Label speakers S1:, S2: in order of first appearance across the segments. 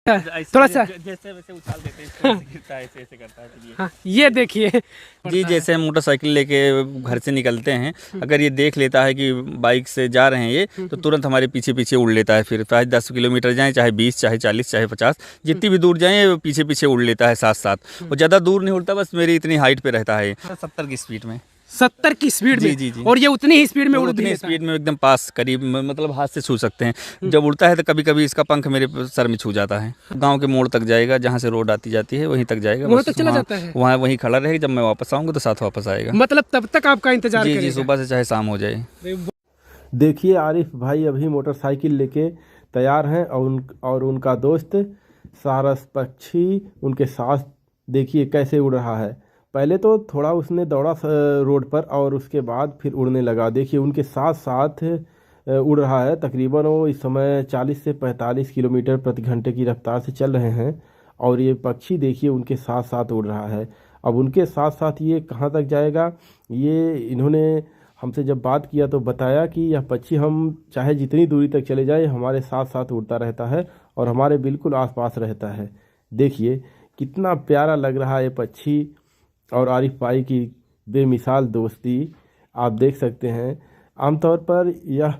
S1: थोड़ा सा
S2: जैसे वैसे उछाल देते हैं, इसको ऐसे गिरता है, ऐसे ऐसे करता है। फिर
S1: हाँ, ये देखिए
S2: जी, जैसे हम मोटरसाइकिल लेके घर से निकलते हैं, अगर ये देख लेता है कि बाइक से जा रहे हैं ये, तो तुरंत हमारे पीछे पीछे उड़ लेता है। फिर चाहे 10 किलोमीटर जाएं, चाहे 20, चाहे 40, चाहे 50, जितनी भी दूर जाएं पीछे पीछे उड़ लेता है साथ साथ। वो ज़्यादा दूर नहीं उड़ता, बस मेरी इतनी हाइट पे रहता है। 70 की स्पीड में।
S1: 70 की स्पीड में?
S2: जी।
S1: और ये उतनी ही स्पीड में उड़
S2: उतनी स्पीड में एकदम पास, करीब, मतलब हाथ से छू सकते हैं। जब उड़ता है तो कभी कभी इसका पंख मेरे सर में छू जाता है। गांव के मोड़ तक जाएगा, जहां से रोड आती जाती है वहीं तक जाएगा,
S1: वहाँ तक चला जाता है?
S2: वहाँ वहीं खड़ा रहेगा। जब मैं वापस आऊँगा तो साथ वापस आएगा।
S1: मतलब तब तक आपका इंतजार करेगा?
S2: जी, सुबह से चाहे शाम हो जाए।
S3: देखिए आरिफ भाई अभी मोटरसाइकिल लेके तैयार हैं और उनका दोस्त सारस पक्षी उनके साथ देखिए कैसे उड़ रहा है। पहले तो थोड़ा उसने दौड़ा रोड पर और उसके बाद फिर उड़ने लगा। देखिए उनके साथ साथ उड़ रहा है। तकरीबन वो इस समय 40 से 45 किलोमीटर प्रति घंटे की रफ्तार से चल रहे हैं और ये पक्षी देखिए उनके साथ साथ उड़ रहा है। अब उनके साथ साथ ये कहाँ तक जाएगा, ये इन्होंने हमसे जब बात किया तो बताया कि यह पक्षी हम चाहे जितनी दूरी तक चले जाए हमारे साथ साथ उड़ता रहता है और हमारे बिल्कुल आसपास रहता है। देखिए कितना प्यारा लग रहा है ये पक्षी और आरिफ भाई की बेमिसाल दोस्ती आप देख सकते हैं। आमतौर पर यह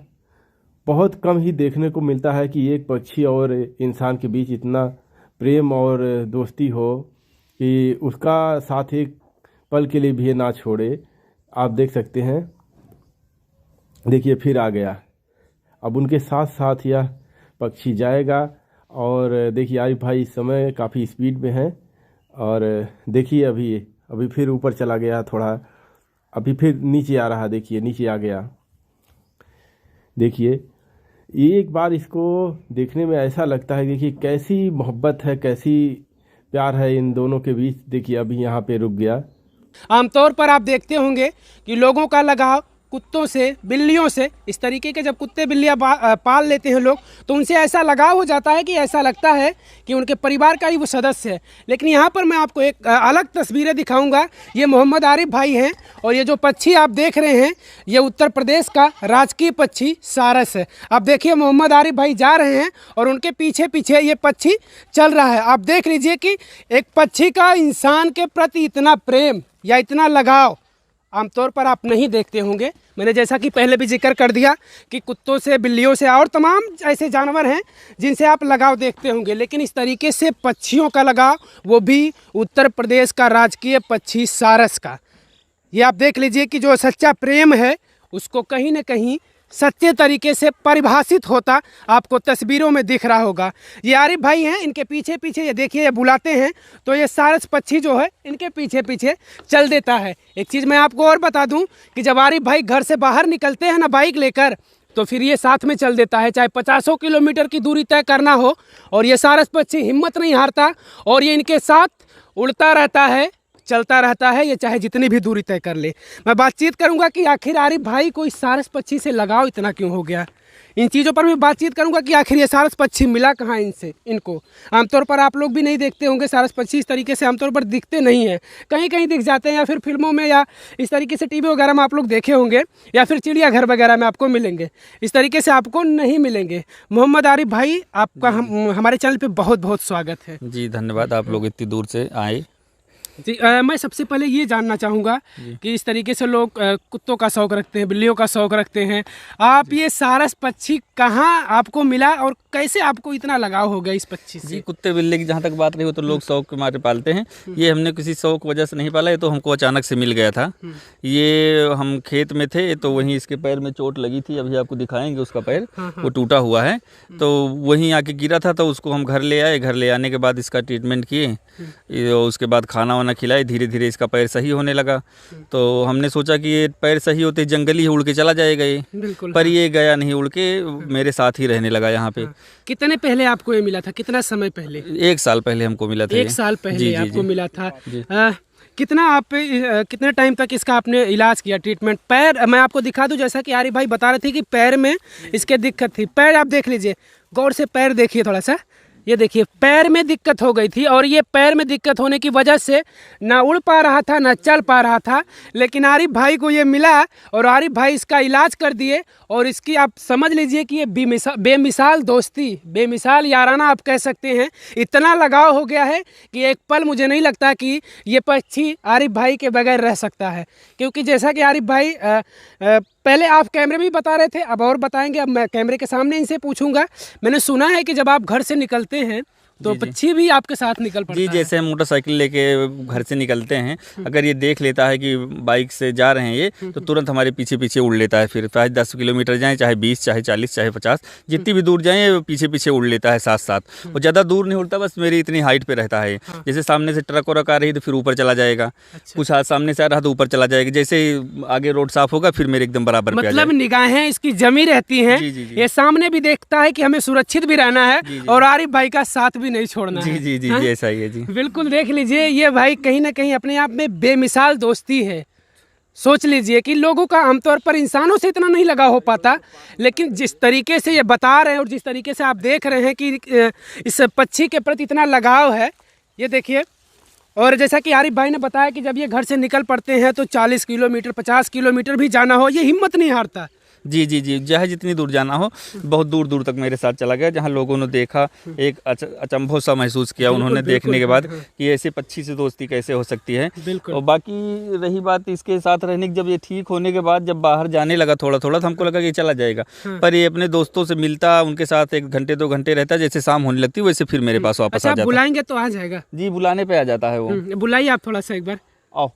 S3: बहुत कम ही देखने को मिलता है कि एक पक्षी और इंसान के बीच इतना प्रेम और दोस्ती हो कि उसका साथ एक पल के लिए भी ना छोड़े। आप देख सकते हैं, देखिए फिर आ गया। अब उनके साथ साथ यह पक्षी जाएगा और देखिए आरिफ भाई इस समय काफ़ी स्पीड में हैं और देखिए अभी फिर ऊपर चला गया थोड़ा, अभी फिर नीचे आ रहा। देखिए नीचे आ गया। देखिए एक बार इसको देखने में ऐसा लगता है, देखिए कैसी मोहब्बत है, कैसी प्यार है इन दोनों के बीच। देखिए अभी यहाँ पे रुक गया।
S1: आमतौर पर आप देखते होंगे कि लोगों का लगाव कुत्तों से, बिल्लियों से, इस तरीके के जब कुत्ते बिल्लियाँ पाल लेते हैं लोग तो उनसे ऐसा लगाव हो जाता है कि ऐसा लगता है कि उनके परिवार का ही वो सदस्य है। लेकिन यहाँ पर मैं आपको एक अलग तस्वीरें दिखाऊंगा। ये मोहम्मद आरिफ भाई हैं और ये जो पक्षी आप देख रहे हैं ये उत्तर प्रदेश का राजकीय पक्षी सारस है। आप देखिए मोहम्मद आरिफ भाई जा रहे हैं और उनके पीछे पीछे ये पक्षी चल रहा है। आप देख लीजिए कि एक पक्षी का इंसान के प्रति इतना प्रेम या इतना लगाव आमतौर पर आप नहीं देखते होंगे। मैंने जैसा कि पहले भी जिक्र कर दिया कि कुत्तों से, बिल्लियों से और तमाम ऐसे जानवर हैं जिनसे आप लगाव देखते होंगे, लेकिन इस तरीके से पक्षियों का लगाव, वो भी उत्तर प्रदेश का राजकीय पक्षी सारस का। ये आप देख लीजिए कि जो सच्चा प्रेम है उसको कहीं ना कहीं सच्चे तरीके से परिभाषित होता आपको तस्वीरों में दिख रहा होगा। ये आरिफ भाई हैं, इनके पीछे पीछे ये देखिए ये बुलाते हैं तो ये सारस पक्षी जो है इनके पीछे पीछे चल देता है। एक चीज़ मैं आपको और बता दूं कि जब आरिफ भाई घर से बाहर निकलते हैं ना बाइक लेकर तो फिर ये साथ में चल देता है, चाहे 50 किलोमीटर की दूरी तय करना हो। और ये सारस पक्षी हिम्मत नहीं हारता और ये इनके साथ उड़ता रहता है, चलता रहता है, ये चाहे जितनी भी दूरी तय कर ले। मैं बातचीत करूंगा कि आखिर आरिफ भाई को इस सारस पक्षी से लगाव इतना क्यों हो गया। इन चीज़ों पर मैं बातचीत करूंगा कि आखिर ये सारस पक्षी मिला कहाँ इनको। आमतौर पर आप लोग भी नहीं देखते होंगे सारस पक्षी, इस तरीके से आमतौर पर दिखते नहीं हैं। कहीं कहीं दिख जाते हैं या फिर फिल्मों में या इस तरीके से टीवी वगैरह में आप लोग देखे होंगे या फिर चिड़ियाघर वगैरह में आपको मिलेंगे। इस तरीके से आपको नहीं मिलेंगे। मोहम्मद आरिफ भाई आपका हमारे चैनल पर बहुत बहुत स्वागत है।
S2: जी धन्यवाद, आप लोग इतनी दूर से आए।
S1: जी मैं सबसे पहले ये जानना चाहूँगा कि इस तरीके से लोग कुत्तों का शौक़ रखते हैं, बिल्लियों का शौक़ रखते हैं, आप ये सारस पक्षी कहाँ आपको मिला और कैसे आपको इतना लगाव हो गया इस पक्षी से?
S2: जी कुत्ते बिल्ली की जहाँ तक बात रही हो तो लोग शौक के मारे पालते हैं। ये हमने किसी शौक वजह से नहीं पाला, ये तो हमको अचानक से मिल गया था। ये हम खेत में थे तो वहीं इसके पैर में चोट लगी थी, अभी आपको दिखाएंगे उसका पैर वो टूटा हुआ है। तो वहीं आके गिरा था तो उसको हम घर ले आए। घर ले आने के बाद इसका ट्रीटमेंट किए, उसके बाद खाना वाना खिलाए, धीरे धीरे इसका पैर सही होने लगा। तो हमने सोचा कि ये पैर सही होते जंगली ही उड़ के चला जाएगा ये, पर ये गया नहीं उड़ के, मेरे साथ ही रहने लगा यहाँ पे।
S1: कितने पहले आपको ये मिला था, कितना समय पहले?
S2: 1 साल पहले हमको मिला था।
S1: 1 साल पहले आपको मिला था। कितने टाइम तक इसका आपने इलाज किया, ट्रीटमेंट? पैर मैं आपको दिखा दूं, जैसा कि आरिफ भाई बता रहे थे कि पैर में इसके दिक्कत थी। पैर आप देख लीजिए, गौर से पैर देखिए थोड़ा सा, ये देखिए पैर में दिक्कत हो गई थी, और ये पैर में दिक्कत होने की वजह से ना उड़ पा रहा था ना चल पा रहा था। लेकिन आरिफ भाई को ये मिला और आरिफ भाई इसका इलाज कर दिए। और इसकी आप समझ लीजिए कि ये बेमिसाल दोस्ती, बेमिसाल याराना आप कह सकते हैं। इतना लगाव हो गया है कि एक पल मुझे नहीं लगता कि ये पक्षी आरिफ भाई के बगैर रह सकता है। क्योंकि जैसा कि आरिफ भाई पहले आप कैमरे में भी बता रहे थे, अब और बताएंगे। अब मैं कैमरे के सामने इनसे पूछूंगा। मैंने सुना है कि जब आप घर से निकलते हैं तो पक्षी भी आपके साथ निकल पड़ता है।
S2: जी, जैसे हम मोटरसाइकिल लेके घर से निकलते हैं, अगर ये देख लेता है कि बाइक से जा रहे हैं ये, तो तुरंत हमारे पीछे पीछे उड़ लेता है। फिर चाहे 10 किलोमीटर जाएं, चाहे 20, चाहे 40, चाहे 50, जितनी भी दूर जाएं वो पीछे पीछे उड़ लेता है साथ साथ। और ज़्यादा दूर नहीं उड़ता, बस मेरी इतनी हाइट पे रहता है। जैसे सामने से ट्रक वरक आ रही तो फिर ऊपर चला जाएगा। कुछ हाथ सामने से आ रहा तो ऊपर चला जाएगा। जैसे आगे रोड साफ होगा फिर मेरे एकदम बराबर पे आ जाएगा।
S1: मतलब निगाहें इसकी जमी रहती हैं। ये सामने भी देखता है कि हमें सुरक्षित भी रहना है और आरिफ भाई का साथ भी नहीं छोड़ना है।
S2: जी, ऐसा ही है जी।
S1: बिल्कुल, देख लीजिए ये भाई कहीं ना कहीं अपने आप में बेमिसाल दोस्ती है। सोच लीजिए कि लोगों का आमतौर पर इंसानों से इतना नहीं लगा हो पाता, लेकिन जिस तरीके से ये बता रहे हैं और जिस तरीके से आप देख रहे हैं कि इस पक्षी के प्रति इतना लगाव है, ये देखिए। और जैसा कि आरिफ भाई ने बताया कि जब ये घर से निकल पड़ते हैं तो 40 किलोमीटर 50 किलोमीटर भी जाना हो ये हिम्मत नहीं हारता।
S2: जी, चाहे जितनी दूर जाना हो, बहुत दूर दूर तक मेरे साथ चला गया। जहाँ लोगों ने देखा, एक अचंभव सा महसूस किया उन्होंने देखने के बाद कि ऐसे पक्षी से दोस्ती कैसे हो सकती है। और बाकी रही बात इसके साथ रहने की, जब ये ठीक होने के बाद जब बाहर जाने लगा थोड़ा थोड़ा, तो हमको लगा कि चला जाएगा। पर ये अपने दोस्तों से मिलता, उनके साथ 1 घंटे 2 घंटे रहता, जैसे शाम होने लगती वैसे फिर मेरे पास वापस आ जाता।
S1: बुलाएंगे तो आ जाएगा?
S2: जी, बुलाने पे आ जाता है वो।
S1: बुलाइए आप थोड़ा सा एक बार।
S2: आओ,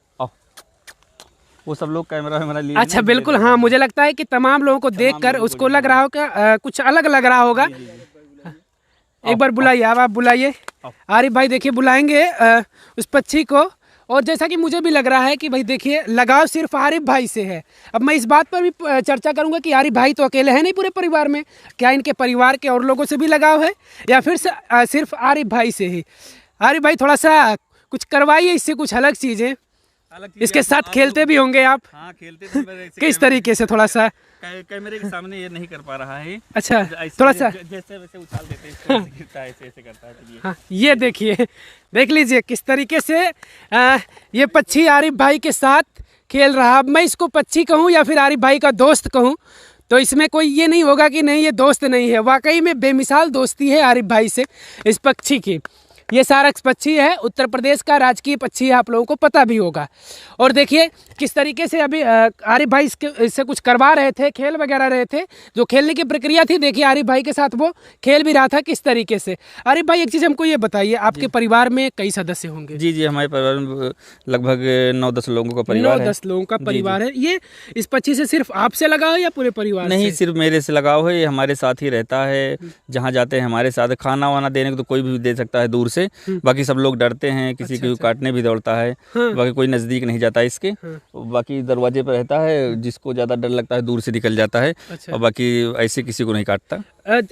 S2: वो सब लोग कैमरा वैमरा लिए।
S1: अच्छा, बिल्कुल। हाँ, मुझे लगता है कि तमाम लोगों को देखकर उसको लग रहा होगा कुछ अलग लग रहा होगा। एक बार बुलाइए, आप बुलाइए आरिफ भाई। देखिए बुलाएंगे उस पक्षी को। और जैसा कि मुझे भी लग रहा है कि भाई देखिए लगाव सिर्फ आरिफ भाई से है। अब मैं इस बात पर भी चर्चा करूंगा कि आरिफ भाई तो अकेले हैं नहीं पूरे परिवार में, क्या इनके परिवार के और लोगों से भी लगाव है या फिर सिर्फ आरिफ भाई से ही? आरिफ भाई थोड़ा सा कुछ करवाइए इससे, कुछ अलग चीज़ें। इसके साथ खेलते भी होंगे आप? हाँ, खेलते थे। किस तरीके से? थोड़ा सा
S2: कैमरे के सामने ये नहीं कर पा रहा है।
S1: अच्छा, थोड़ा सा
S2: जैसे वैसे उछाल देते हैं, गिरता है, ऐसे करता है।
S1: हाँ, ये देखिए, देख लीजिए किस तरीके से ये पक्षी आरिफ भाई के साथ खेल रहा। अब मैं इसको पक्षी कहूँ या फिर आरिफ भाई का दोस्त कहूँ तो इसमें कोई ये नहीं होगा कि नहीं ये दोस्त नहीं है। वाकई में बेमिसाल दोस्ती है आरिफ भाई से इस पक्षी की। ये सारस पक्षी है, उत्तर प्रदेश का राजकीय पक्षी है, आप लोगों को पता भी होगा। और देखिए किस तरीके से अभी आरिफ भाई इससे कुछ करवा रहे थे, खेल वगैरह रहे थे। जो खेलने की प्रक्रिया थी, देखिए आरिफ भाई के साथ वो खेल भी रहा था किस तरीके से। आरिफ भाई एक चीज़ हमको ये बताइए, आपके परिवार में कई सदस्य होंगे?
S2: जी, हमारे परिवार में लगभग 9-10 लोगों का परिवार है।
S1: 9-10 लोगों का परिवार है। ये इस पक्षी से सिर्फ आपसे लगाव है या पूरे परिवार?
S2: नहीं, सिर्फ मेरे से लगाव है। ये हमारे साथ ही रहता है, जहाँ जाते हैं हमारे साथ। खाना वाना देने को तो कोई भी दे सकता है दूर से, बाकी सब लोग डरते हैं, किसी को काटने भी दौड़ता है। बाकी कोई नज़दीक नहीं जाता इसके। बाकी दरवाजे पर रहता है, जिसको ज़्यादा डर लगता है दूर से निकल जाता है। और बाकी ऐसे किसी को नहीं काटता।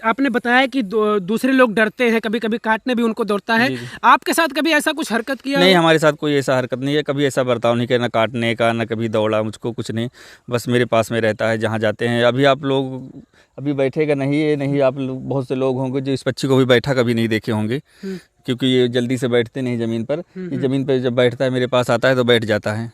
S1: आपने बताया कि दूसरे लोग डरते हैं, कभी कभी काटने भी उनको दौड़ता है। आपके साथ कभी ऐसा कुछ हरकत किया?
S2: नहीं, हमारे साथ कोई ऐसा हरकत नहीं है, कभी ऐसा बर्ताव नहीं किया, ना काटने का, ना कभी दौड़ा मुझको, कुछ नहीं। बस मेरे पास में रहता है जहाँ जाते हैं। अभी आप लोग अभी बैठेगा नहीं, आप बहुत से लोग होंगे जो इस पक्षी को भी बैठा कभी नहीं देखे होंगे, क्योंकि ये जल्दी से बैठते नहीं ज़मीन पर। ये ज़मीन पर जब बैठता है, मेरे पास आता है तो बैठ जाता है।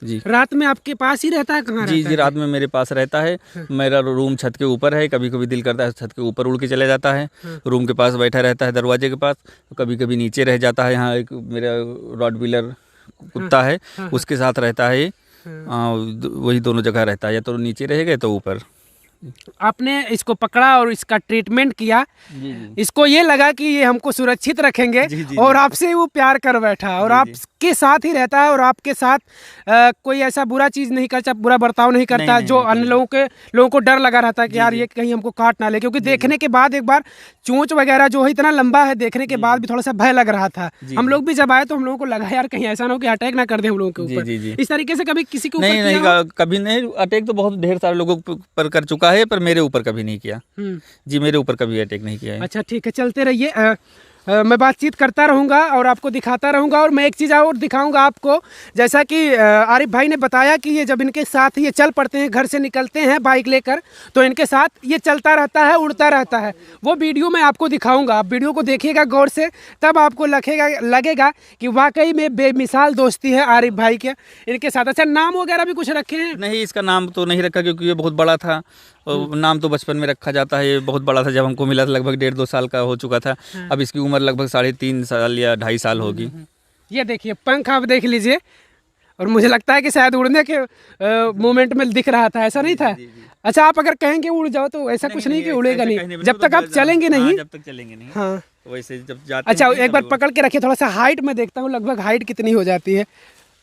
S2: जी,
S1: रात में आपके पास ही रहता है? कहाँ
S2: जी, रात में मेरे पास रहता है। मेरा रूम छत के ऊपर है, कभी कभी दिल करता है छत के ऊपर उड़ के चले जाता है। रूम के पास बैठा रहता है, दरवाजे के पास। कभी कभी नीचे रह जाता है। यहाँ एक मेरा रॉटवीलर कुत्ता है, उसके साथ रहता है। वही दोनों जगह रहता है, या तो नीचे रहेगा तो ऊपर।
S1: आपने इसको पकड़ा और इसका ट्रीटमेंट किया। इसको ये लगा कि ये हमको सुरक्षित रखेंगे और आपसे वो प्यार कर बैठा और आपके साथ ही रहता है और आपके साथ कोई ऐसा बुरा चीज़ नहीं करता, बुरा बर्ताव नहीं करता। जो अन्य लोगों को डर लगा रहता है कि यार ये कहीं हमको काट ना ले, क्योंकि देखने के बाद एक बार चोंच वगैरह जो है इतना लंबा है, देखने के बाद भी थोड़ा सा भय लग रहा था। हम लोग भी जब आए तो हम लोगों को लगा यार कहीं ऐसा ना हो कि अटैक ना कर दे हम लोगों के ऊपर। इस तरीके से कभी किसी को
S2: नहीं, कभी नहीं। अटैक तो बहुत ढेर सारे लोगों पर कर चुका है, पर मेरे ऊपर कभी नहीं किया। जी, मेरे ऊपर कभी अटैक नहीं किया है।
S1: अच्छा, ठीक है, चलते रहिए। मैं बातचीत करता रहूँगा और आपको दिखाता रहूँगा। और मैं एक चीज़ और दिखाऊँगा आपको, जैसा कि आरिफ भाई ने बताया कि ये जब इनके साथ ये चल पड़ते हैं, घर से निकलते हैं बाइक लेकर, तो इनके साथ ये चलता रहता है, उड़ता रहता है। वो वीडियो मैं आपको दिखाऊँगा, आप वीडियो को देखिएगा गौर से, तब आपको लगेगा कि वाकई में बेमिसाल दोस्ती है आरिफ भाई के इनके साथ। अच्छा, नाम वगैरह भी कुछ रखे हैं?
S2: नहीं, इसका नाम तो नहीं रखा क्योंकि ये बहुत बड़ा था। और नाम तो बचपन में रखा जाता है। ये बहुत बड़ा था, जब हमको मिला था लगभग 1.5-2 साल का हो चुका था। अब इसकी उम्र लगभग 3.5 साल या 2.5 साल होगी।
S1: ये देखिए पंख आप देख लीजिए, और मुझे लगता है कि शायद उड़ने के मोमेंट में दिख रहा था, ऐसा नहीं था? अच्छा, आप अगर कहेंगे उड़ जाओ तो ऐसा कुछ नहीं कि उड़ेगा नहीं, जब तक आप चलेंगे नहीं।
S2: जब तक चलेंगे नहीं।
S1: हाँ,
S2: वैसे जब जाते
S1: अच्छा एक बार पकड़ के रखिए, थोड़ा सा हाइट में देखता हूँ लगभग हाइट कितनी हो जाती है।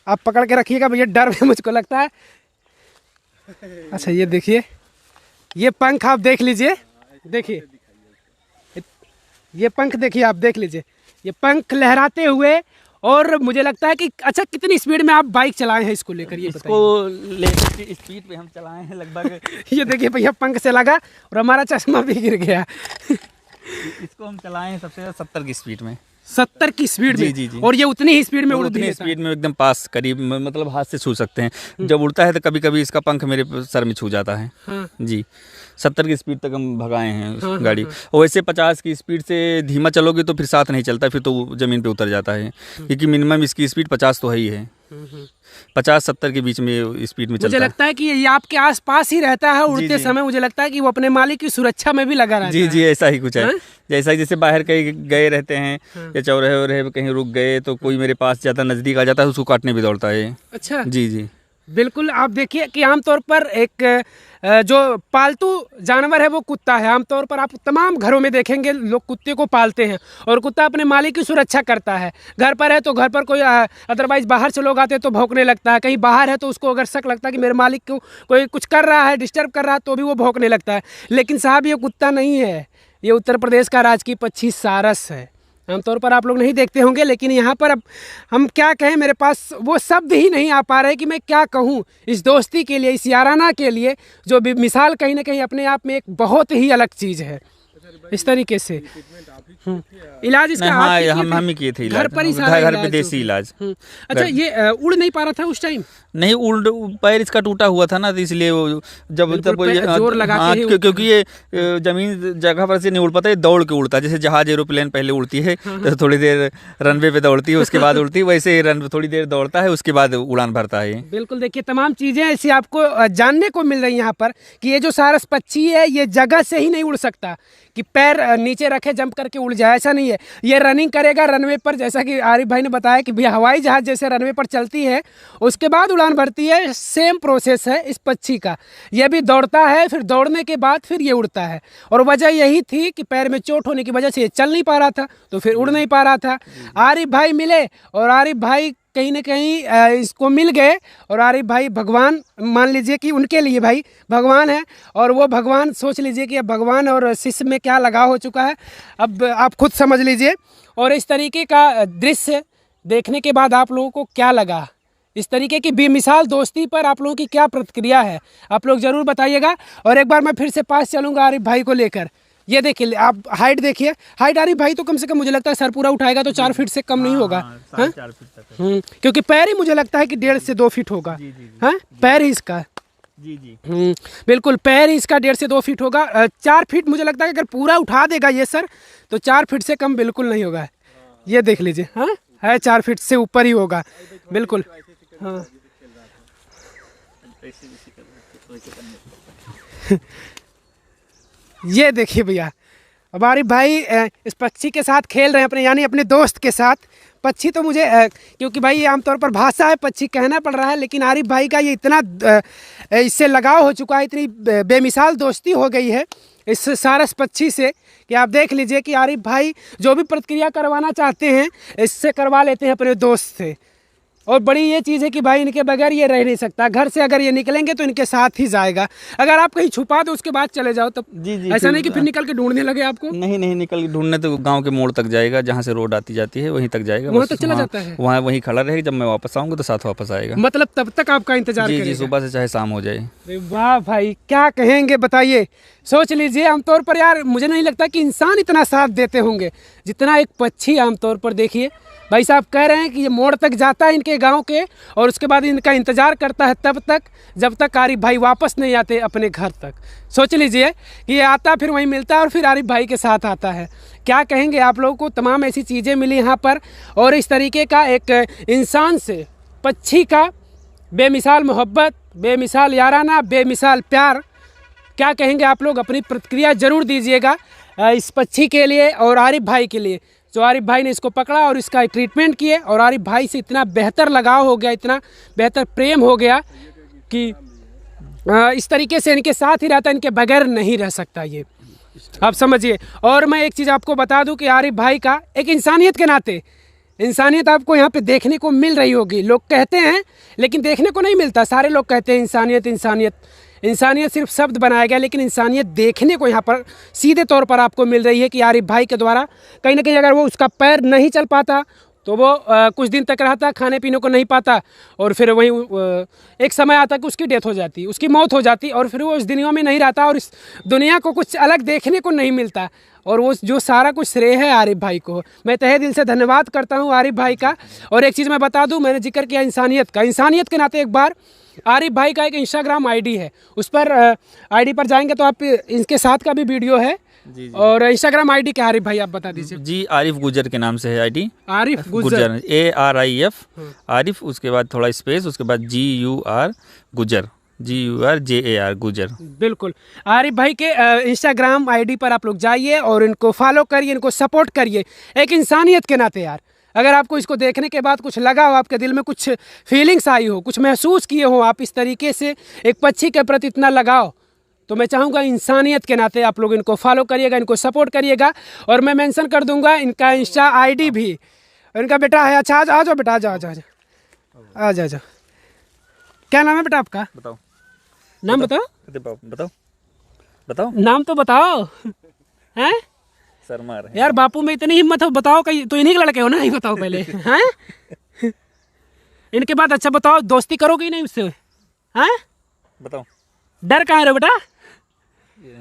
S1: आप पकड़ के रखिएगा भैया, डर में मुझको लगता है। अच्छा ये देखिए, ये पंख आप देख लीजिए, देखिए ये पंख देखिए, आप देख लीजिए ये पंख लहराते हुए। और मुझे लगता है कि अच्छा, कितनी स्पीड में आप बाइक चलाए हैं इसको लेकर, ये
S2: इसको लेकर के स्पीड पे हम चलाए हैं लगभग
S1: ये देखिए भैया पंख से लगा और हमारा चश्मा भी गिर गया।
S2: इसको हम चलाए हैं सबसे ज़्यादा 70 की स्पीड में।
S1: 70 की स्पीड में?
S2: जी।
S1: और ये उतनी ही स्पीड में उड़ भी
S2: उतनी स्पीड में एकदम पास, करीब, मतलब हाथ से छू सकते हैं। जब उड़ता है तो कभी कभी इसका पंख मेरे सर में छू जाता है।
S1: हाँ।
S2: जी, 70 की स्पीड तक हम भगाए हैं उस गाड़ी। और वैसे 50 की स्पीड से धीमा चलोगे तो फिर साथ नहीं चलता, फिर तो ज़मीन पे उतर जाता है, क्योंकि मिनिमम इसकी स्पीड 50 तो है ही है। 50-70 के बीच में स्पीड में चलता है।
S1: मुझे लगता है कि ये आपके आसपास ही रहता है उड़ते समय। मुझे लगता है कि वो अपने मालिक की सुरक्षा में भी लगा रहता है।
S2: जी, ऐसा ही कुछ है। जैसे बाहर कहीं गए रहते हैं या चौराहे कहीं रुक गए तो कोई मेरे पास ज़्यादा नज़दीक आ जाता है, उसको काटने भी दौड़ता है।
S1: अच्छा
S2: जी।
S1: बिल्कुल, आप देखिए कि आमतौर पर एक जो पालतू जानवर है वो कुत्ता है। आमतौर पर आप तमाम घरों में देखेंगे लोग कुत्ते को पालते हैं, और कुत्ता अपने मालिक की सुरक्षा करता है। घर पर है तो घर पर कोई अदरवाइज बाहर से लोग आते हैं तो भौंकने लगता है। कहीं बाहर है तो उसको अगर शक लगता है कि मेरे मालिक को कोई कुछ कर रहा है, डिस्टर्ब कर रहा है, तो भी वो भौंकने लगता है। लेकिन साहब ये कुत्ता नहीं है, ये उत्तर प्रदेश का राजकीय पक्षी सारस है। आमतौर पर आप लोग नहीं देखते होंगे, लेकिन यहाँ पर अब हम क्या कहें, मेरे पास वो शब्द ही नहीं आ पा रहे कि मैं क्या कहूँ इस दोस्ती के लिए, इस याराना के लिए, जो मिसाल कहीं ना कहीं अपने आप में एक बहुत ही अलग चीज़ है। इस तरीके से इलाज इसका
S2: हम ही किए थे,
S1: घर पर ही,
S2: घर पे देसी इलाज।
S1: अच्छा, ये उड़ नहीं पा रहा था उस टाइम?
S2: नहीं, पैर इसका टूटा हुआ था ना, तो इसलिए वो जब
S1: जोर लगा के
S2: क्योंकि ये जमीन जगह पर से नहीं उड़ पाता, ये दौड़ के उड़ता है। जैसे जहाज एरोप्लेन पहले उड़ती है तो थोड़ी देर रनवे पे दौड़ती है, उसके बाद उड़ती है, वैसे ही रन थोड़ी देर दौड़ता है, उसके बाद उड़ान भरता है।
S1: बिल्कुल, देखिए तमाम चीज़ें ऐसी आपको जानने को मिल रही हैं यहाँ पर कि ये जो सारस पक्षी है ये जगह से ही नहीं उड़ सकता कि पैर नीचे रखे जंप करके उड़ जाए, ऐसा नहीं है। ये रनिंग करेगा रनवे पर, जैसा कि आरिफ भाई ने बताया कि भैया हवाई जहाज जैसे रनवे पर चलती है उसके बाद उड़ान भरती है। सेम प्रोसेस है इस पक्षी का। ये भी दौड़ता है, फिर दौड़ने के बाद फिर ये उड़ता है। और वजह यही थी कि पैर में चोट होने की वजह से ये चल नहीं पा रहा था, तो फिर उड़ नहीं पा रहा था। आरिफ भाई मिले और आरिफ भाई कहीं ना कहीं इसको मिल गए, और आरिफ भाई भगवान मान लीजिए कि उनके लिए भाई भगवान है। और वो भगवान, सोच लीजिए कि अब भगवान और शिष्य में क्या लगाव हो चुका है, अब आप खुद समझ लीजिए। और इस तरीके का दृश्य देखने के बाद आप लोगों को क्या लगा, इस तरीके की बेमिसाल दोस्ती पर आप लोगों की क्या प्रतिक्रिया है, आप लोग ज़रूर बताइएगा। और एक बार मैं फिर से पास चलूँगा आरिफ भाई को लेकर। ये देखिए, आप हाइट देखिए, हाइट आरिफ भाई तो कम से कम मुझे लगता है सर पूरा उठाएगा तो 4 फीट से कम नहीं होगा।
S2: 4 फीट तक,
S1: क्योंकि पैर ही मुझे लगता है कि 1.5 से 2 फीट होगा। हाँ, पैर ही इसका।
S2: जी।
S1: बिल्कुल, पैर ही इसका 1.5 से 2 फीट होगा। 4 फीट मुझे लगता है कि अगर पूरा उठा देगा ये सर तो 4 फीट से कम बिल्कुल नहीं होगा। ये देख लीजिए, हाँ है 4 फीट से ऊपर ही होगा बिल्कुल। हाँ ये देखिए भैया, अब आरिफ भाई इस पक्षी के साथ खेल रहे हैं अपने, यानी अपने दोस्त के साथ। पक्षी तो मुझे क्योंकि भाई आमतौर पर भाषा है, पक्षी कहना पड़ रहा है, लेकिन आरिफ भाई का ये इतना इससे लगाव हो चुका है, इतनी बेमिसाल दोस्ती हो गई है इस सारस पक्षी से कि आप देख लीजिए कि आरिफ भाई जो भी प्रतिक्रिया करवाना चाहते हैं इससे करवा लेते हैं अपने दोस्त से। और बड़ी ये चीज़ है कि भाई इनके बगैर ये रह नहीं सकता। घर से अगर ये निकलेंगे तो इनके साथ ही जाएगा। अगर आप कहीं छुपा दो उसके बाद चले जाओ, तब
S2: जी
S1: ऐसा नहीं कि फिर निकल के ढूंढने लगे आपको।
S2: नहीं नहीं, निकल के ढूंढने तो गांव के मोड़ तक जाएगा, जहाँ से रोड आती जाती है वहीं तक जाएगा,
S1: वहाँ तक चला जाता है।
S2: वहाँ वहीं खड़ा रहेगा, जब मैं वापस आऊँगा तो साथ वापस आएगा।
S1: मतलब तब तक आपका इंतजार
S2: जी
S1: करेगा।
S2: जी, सुबह से चाहे शाम हो जाए।
S1: अरे वाह भाई, क्या कहेंगे बताइए। सोच लीजिए, आमतौर पर यार मुझे नहीं लगता कि इंसान इतना साथ देते होंगे जितना एक पक्षी आमतौर पर। देखिए भाई साहब कह रहे हैं कि ये मोड़ तक जाता है इनके गांव के, और उसके बाद इनका इंतज़ार करता है तब तक जब तक आरिफ भाई वापस नहीं आते अपने घर तक। सोच लीजिए कि ये आता फिर वहीं मिलता है और फिर आरिफ भाई के साथ आता है। क्या कहेंगे आप लोगों को। तमाम ऐसी चीज़ें मिली यहाँ पर, और इस तरीके का एक इंसान से पक्षी का बेमिसाल मोहब्बत, बेमिसाल याराना, बेमिसाल प्यार। क्या कहेंगे आप लोग, अपनी प्रतिक्रिया ज़रूर दीजिएगा इस पक्षी के लिए और आरिफ भाई के लिए, जो आरिफ भाई ने इसको पकड़ा और इसका ट्रीटमेंट किए, और आरिफ भाई से इतना बेहतर लगाव हो गया, इतना बेहतर प्रेम हो गया कि इस तरीके से इनके साथ ही रहता, इनके बगैर नहीं रह सकता ये, आप समझिए। और मैं एक चीज़ आपको बता दूं कि आरिफ भाई का एक इंसानियत के नाते, इंसानियत आपको यहाँ पे देखने को मिल रही होगी। लोग कहते हैं लेकिन देखने को नहीं मिलता। सारे लोग कहते हैं इंसानियत इंसानियत, इंसानियत सिर्फ शब्द बनाया गया, लेकिन इंसानियत देखने को यहाँ पर सीधे तौर पर आपको मिल रही है कि आरिफ भाई के द्वारा कहीं ना कहीं अगर वो उसका पैर नहीं चल पाता तो वो कुछ दिन तक रहता, खाने पीने को नहीं पाता, और फिर वहीं एक समय आता कि उसकी डेथ हो जाती, उसकी मौत हो जाती, और फिर वो इस दुनिया में नहीं रहता और इस दुनिया को कुछ अलग देखने को नहीं मिलता। और वो जो सारा कुछ श्रेय है आरिफ भाई को। मैं तहे दिल से धन्यवाद करता हूँ आरिफ भाई का। और एक चीज़ मैं बता दूँ, मैंने जिक्र किया इंसानियत का, इंसानियत के नाते एक बार आरिफ भाई का एक इंस्टाग्राम आईडी है, उस पर आईडी पर जाएंगे तो आप इनके साथ का भी वीडियो है। जी। और इंस्टाग्राम आईडी क्या आरिफ भाई आप बता दीजिए।
S2: जी, आरिफ गुजर के नाम से है आईडी।
S1: आरिफ गुजर,
S2: ARIF आरिफ, उसके बाद थोड़ा स्पेस, उसके बाद GUR गुजर, GURJAR गुजर।
S1: बिल्कुल, आरिफ भाई के इंस्टाग्राम आईडी पर आप लोग जाइए और इनको फॉलो करिए, इनको सपोर्ट करिए एक इंसानियत के नाते। यार अगर आपको इसको देखने के बाद कुछ लगा हो, आपके दिल में कुछ फीलिंग्स आई हो, कुछ महसूस किए हो आप इस तरीके से एक पक्षी के प्रति इतना लगाव, तो मैं चाहूँगा इंसानियत के नाते आप लोग इनको फॉलो करिएगा, इनको सपोर्ट करिएगा। और मैं मेंशन कर दूंगा इनका इंस्टा आईडी भी। इनका बेटा है, अच्छा आ जाओ बेटा, आ जाओ आ जाओ। क्या नाम है बेटा आपका?
S2: बताओ
S1: नाम बताओ
S2: बताओ बताओ,
S1: नाम तो बताओ। हैं
S2: शर्मा रहे
S1: यार, बापू में इतनी हिम्मत हो, बताओ कहीं तो इन्हीं के लड़के हो ना, ही बताओ पहले। हैं इनके बाद अच्छा बताओ, दोस्ती करोगे ही नहीं उससे? हैं
S2: बताओ,
S1: डर कहाँ है बेटा?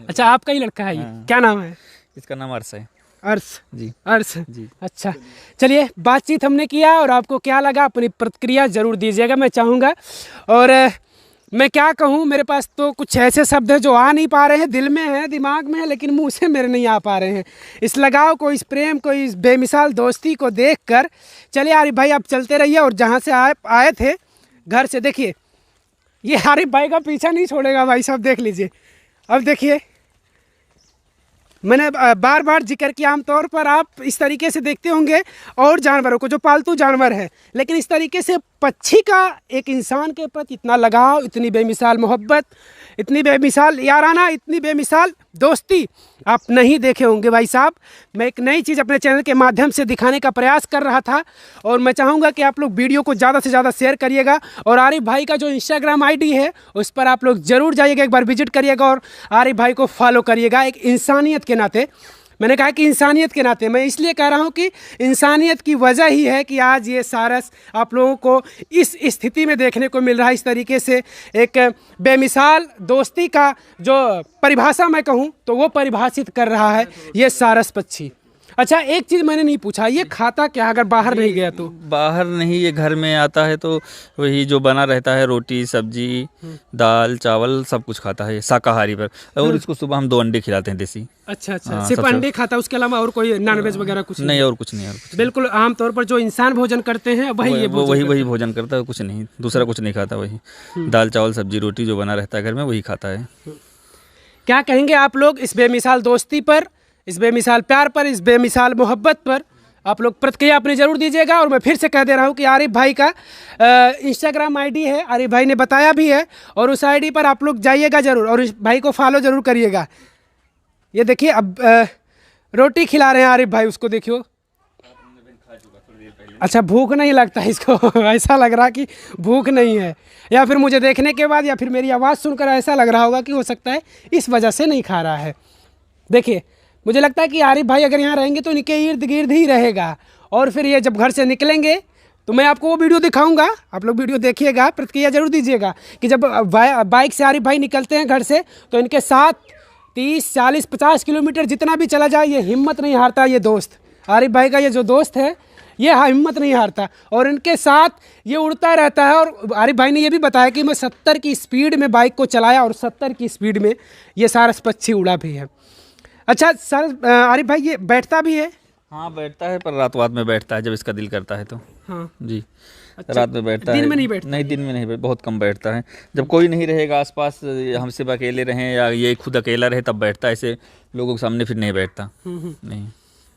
S1: अच्छा आपका ही लड़का है ये। क्या नाम है
S2: इसका? नाम अर्श है।
S1: अर्श
S2: जी,
S1: अर्श
S2: जी।
S1: अच्छा चलिए, बातचीत हमने किया और आपको क्या लगा अपनी प्रतिक्रिया ज़रूर दीजिएगा, मैं चाहूँगा। और मैं क्या कहूँ, मेरे पास तो कुछ ऐसे शब्द हैं जो आ नहीं पा रहे हैं, दिल में है, दिमाग में है, लेकिन मुंह से मेरे नहीं आ पा रहे हैं। इस लगाव को, इस प्रेम को, इस बेमिसाल दोस्ती को देखकर। चलिए आरिफ भाई आप चलते रहिए, और जहाँ से आए थे घर से, देखिए ये आरिफ भाई का पीछा नहीं छोड़ेगा भाई साहब, देख लीजिए। अब देखिए, मैंने बार बार जिक्र किया, आमतौर पर आप इस तरीके से देखते होंगे और जानवरों को जो पालतू जानवर है, लेकिन इस तरीके से पक्षी का एक इंसान के प्रति इतना लगाव, इतनी बेमिसाल मोहब्बत, इतनी बेमिसाल याराना, इतनी बेमिसाल दोस्ती आप नहीं देखे होंगे भाई साहब। मैं एक नई चीज़ अपने चैनल के माध्यम से दिखाने का प्रयास कर रहा था, और मैं चाहूँगा कि आप लोग वीडियो को ज़्यादा से ज़्यादा शेयर करिएगा। और आरिफ भाई का जो इंस्टाग्राम आईडी है उस पर आप लोग ज़रूर जाइएगा, एक बार विजिट करिएगा और आरिफ भाई को फॉलो करिएगा एक इंसानियत के नाते। मैंने कहा कि इंसानियत के नाते, मैं इसलिए कह रहा हूँ कि इंसानियत की वजह ही है कि आज ये सारस आप लोगों को इस स्थिति में देखने को मिल रहा है। इस तरीके से एक बेमिसाल दोस्ती का जो परिभाषा मैं कहूँ तो वो परिभाषित कर रहा है ये सारस पक्षी। अच्छा एक चीज़ मैंने नहीं पूछा, ये खाता क्या अगर बाहर नहीं गया तो?
S2: बाहर नहीं, ये घर में आता है तो वही जो बना रहता है, रोटी सब्जी दाल चावल सब कुछ खाता है शाकाहारी पर। और इसको सुबह हम 2 अंडे खिलाते हैं देसी।
S1: अच्छा अच्छा, सिर्फ अंडे खाता है, उसके अलावा और कोई नॉनवेज वगैरह कुछ
S2: नहीं? और कुछ नहीं, और कुछ
S1: बिल्कुल आमतौर पर जो इंसान भोजन करते हैं वही
S2: भोजन करता है, कुछ नहीं, दूसरा कुछ नहीं खाता। वही दाल चावल सब्जी रोटी जो बना रहता है घर में वही खाता है।
S1: क्या कहेंगे आप लोग इस बेमिसाल दोस्ती पर, इस बेमिसाल प्यार पर, इस बेमिसाल मोहब्बत पर? आप लोग प्रतिक्रिया अपनी ज़रूर दीजिएगा। और मैं फिर से कह दे रहा हूँ कि आरिफ भाई का इंस्टाग्राम आईडी है, आरिफ भाई ने बताया भी है, और उस आईडी पर आप लोग जाइएगा ज़रूर और इस भाई को फॉलो ज़रूर करिएगा। ये देखिए अब रोटी खिला रहे हैं आरिफ भाई, उसको देखियो। अच्छा, भूख नहीं लगता इसको ऐसा लग रहा कि भूख नहीं है, या फिर मुझे देखने के बाद या फिर मेरी आवाज़ सुनकर ऐसा लग रहा होगा कि हो सकता है इस वजह से नहीं खा रहा है। देखिए, मुझे लगता है कि आरिफ भाई अगर यहाँ रहेंगे तो इनके इर्द गिर्द ही रहेगा, और फिर ये जब घर से निकलेंगे तो मैं आपको वो वीडियो दिखाऊंगा, आप लोग वीडियो देखिएगा, प्रतिक्रिया जरूर दीजिएगा कि जब बाइक से आरिफ भाई निकलते हैं घर से तो इनके साथ 30, 40, 50 किलोमीटर जितना भी चला जाए ये हिम्मत नहीं हारता। ये दोस्त आरिफ भाई का ये जो दोस्त है ये हिम्मत नहीं हारता और इनके साथ ये उड़ता रहता है। और आरिफ भाई ने ये भी बताया कि मैं 70 की स्पीड में बाइक को चलाया और 70 की स्पीड में ये सारस पक्षी उड़ा भी है। अच्छा सर, आरिफ भाई ये बैठता भी है?
S2: हाँ बैठता है, पर रात में बैठता है जब इसका दिल करता है तो।
S1: हाँ
S2: जी।
S1: अच्छा,
S2: रात में बैठता है,
S1: दिन में नहीं बैठता?
S2: नहीं, दिन में नहीं, बहुत कम बैठता है। जब कोई नहीं रहेगा आसपास, हम सिर्फ अकेले रहें या ये खुद अकेला रहे तब बैठता है, ऐसे लोगों के सामने फिर नहीं बैठता। नहीं।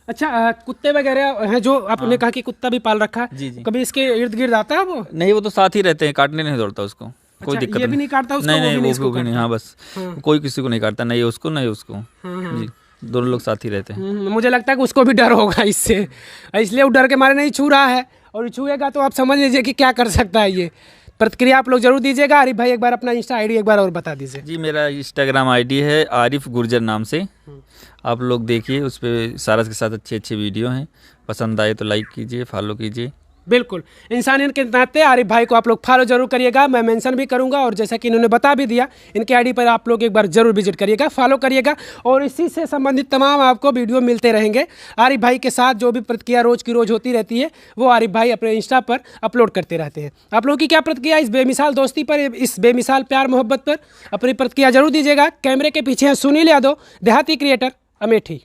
S1: अच्छा, कुत्ते वगैरह हैं जो आपने कहा कि कुत्ता भी पाल रखा है,
S2: जी।
S1: कभी इसके इर्द गिर्द आता है वो?
S2: नहीं, वो तो साथ ही रहते हैं, काटने नहीं दौड़ता उसको, कोई
S1: अच्छा,
S2: दिक्कत
S1: ये भी नहीं काटता उसको?
S2: नहीं,
S1: वो भी नहीं
S2: वो
S1: इसको
S2: भी नहीं। हाँ बस, कोई किसी को नहीं काटता, नहीं उसको नहीं उसको। जी, दोनों लोग साथ ही रहते हैं।
S1: मुझे लगता है कि उसको भी डर होगा इससे, इसलिए वो डर के मारे नहीं छू रहा है, और छूएगा तो आप समझ लीजिए कि क्या कर सकता है ये। प्रतिक्रिया आप लोग जरूर दीजिएगा। आरिफ भाई एक बार अपना इंस्टा आईडी एक बार और बता दीजिए।
S2: जी, मेरा इंस्टाग्राम आईडी है आरिफ गुर्जर नाम से, आप लोग देखिए, उस पर सारस के साथ अच्छे वीडियो हैं, पसंद आए तो लाइक कीजिए, फॉलो कीजिए।
S1: बिल्कुल, इंसानियत के नाते आरिफ भाई को आप लोग फॉलो जरूर करिएगा, मैं मेंशन भी करूंगा, और जैसा कि इन्होंने बता भी दिया, इनके आईडी पर आप लोग एक बार जरूर विजिट करिएगा, फॉलो करिएगा, और इसी से संबंधित तमाम आपको वीडियो मिलते रहेंगे। आरिफ भाई के साथ जो भी प्रतिक्रिया रोज़ की रोज़ होती रहती है वो आरिफ भाई अपने इंस्टा पर अपलोड करते रहते हैं। आप लोगों की क्या प्रतिक्रिया इस बेमिसाल दोस्ती पर, इस बेमिसाल प्यार मोहब्बत पर? अपनी प्रतिक्रिया जरूर दीजिएगा। कैमरे के पीछे हैं सुनील यादव, देहाती क्रिएटर, अमेठी।